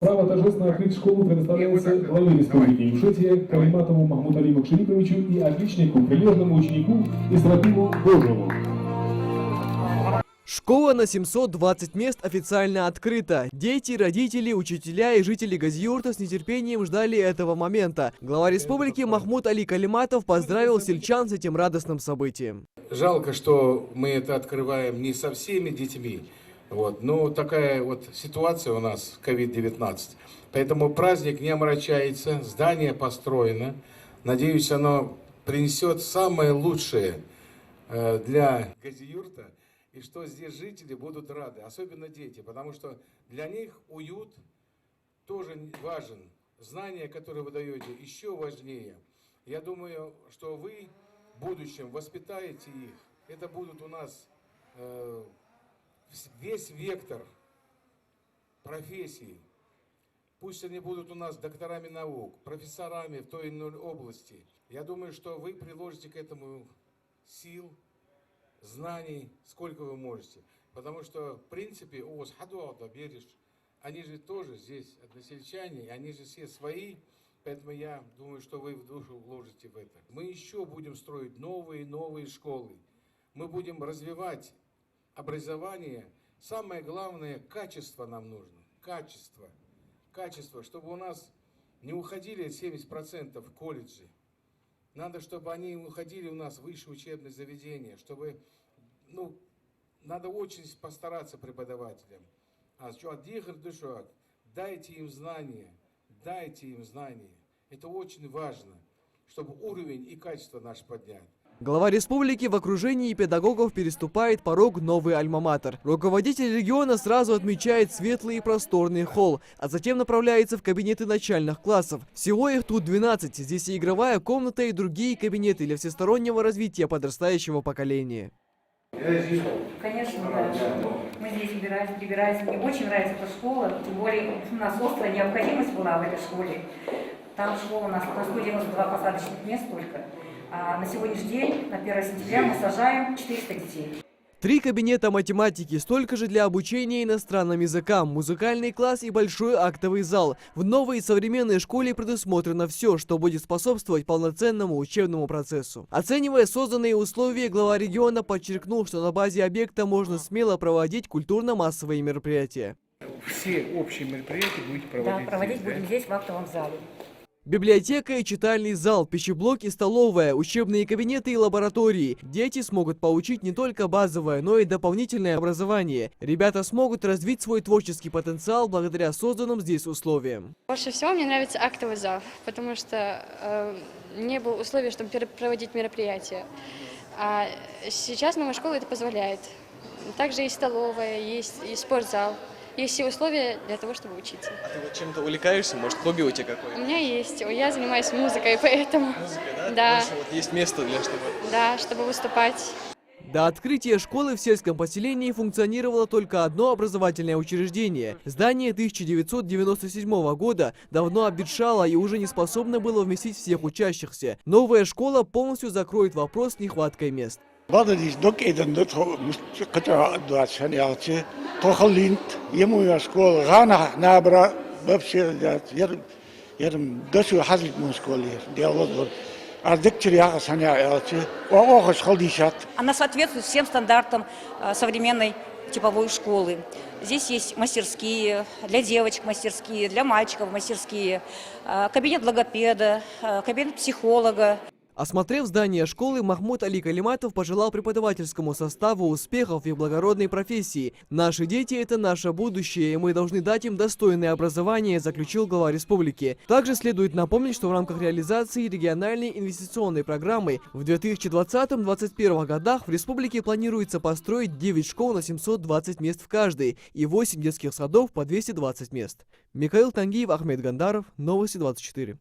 Право торжественно открыть школу предоставляется главе Республики Ингушетия Калиматову Махмуду Алиму Шариповичу и отличнику, прилежному ученику Исрапилу Божеву. Школа на 720 мест официально открыта. Дети, родители, учителя и жители Газиюрта с нетерпением ждали этого момента. Глава республики Махмуд Али Калиматов поздравил сельчан с этим радостным событием. Жалко, что мы это открываем не со всеми детьми. Но такая вот ситуация у нас, COVID-19. Поэтому праздник не омрачается, здание построено. Надеюсь, оно принесет самое лучшее для Газиюрта. И что здесь жители будут рады, особенно дети, потому что для них уют тоже важен. Знания, которые вы даете, еще важнее. Я думаю, что вы в будущем воспитаете их. Это будут у нас весь вектор профессий. Пусть они будут у нас докторами наук, профессорами в той или иной области. Я думаю, что вы приложите к этому сил, знаний, сколько вы можете. Потому что, в принципе, они же тоже здесь односельчане, они же все свои. Поэтому я думаю, что вы в душу вложите в это. Мы еще будем строить новые и новые школы. Мы будем развивать образование. Самое главное, качество нам нужно. Качество. Качество, чтобы у нас не уходили 70% в колледжи. Надо, чтобы они уходили у нас в высшее учебное заведение, чтобы, надо очень постараться преподавателям. Дайте им знания, Это очень важно, чтобы уровень и качество наш поднять. Глава республики в окружении педагогов переступает порог новый альма-матер. Руководитель региона сразу отмечает светлый и просторный холл, а затем направляется в кабинеты начальных классов. Всего их тут 12. Здесь и игровая комната, и другие кабинеты для всестороннего развития подрастающего поколения. Конечно, да. Мы здесь прибираемся. Мне очень нравится эта школа, тем более у нас острая необходимость была в этой школе. Там школа у нас на 192 посадочных мест только. А на сегодняшний день, на 1 сентября, мы сажаем 400 детей. 3 кабинета математики, столько же для обучения иностранным языкам, музыкальный класс и большой актовый зал. В новой и современной школе предусмотрено все, что будет способствовать полноценному учебному процессу. Оценивая созданные условия, глава региона подчеркнул, что на базе объекта можно смело проводить культурно-массовые мероприятия. Все общие мероприятия будете проводить? Да, проводить будем здесь, в актовом зале. Библиотека и читальный зал, пищеблок и столовая, учебные кабинеты и лаборатории. Дети смогут получить не только базовое, но и дополнительное образование. Ребята смогут развить свой творческий потенциал благодаря созданным здесь условиям. Больше всего мне нравится актовый зал, потому что не было условий, чтобы проводить мероприятия. А сейчас новая школа это позволяет. Также есть столовая, есть и спортзал. Есть все условия для того, чтобы учиться. А ты вот чем-то увлекаешься? Может, хобби у тебя какое-то? У меня есть. Я занимаюсь музыкой, поэтому... Музыка, да? Да. Вот есть место для чтобы... Да, чтобы выступать. До открытия школы в сельском поселении функционировало только одно образовательное учреждение. Здание 1997 года давно обветшало и уже не способно было вместить всех учащихся. Новая школа полностью закроет вопрос с нехваткой мест. Она соответствует всем стандартам современной типовой школы. Здесь есть мастерские, для девочек мастерские, для мальчиков мастерские, кабинет логопеда, кабинет психолога. Осмотрев здание школы, Махмуд Али Калиматов пожелал преподавательскому составу успехов и благородной профессии. «Наши дети – это наше будущее, и мы должны дать им достойное образование», заключил глава республики. Также следует напомнить, что в рамках реализации региональной инвестиционной программы в 2020-2021 годах в республике планируется построить 9 школ на 720 мест в каждой и 8 детских садов по 220 мест. Михаил Тангиев, Ахмед Гандаров, Новости 24.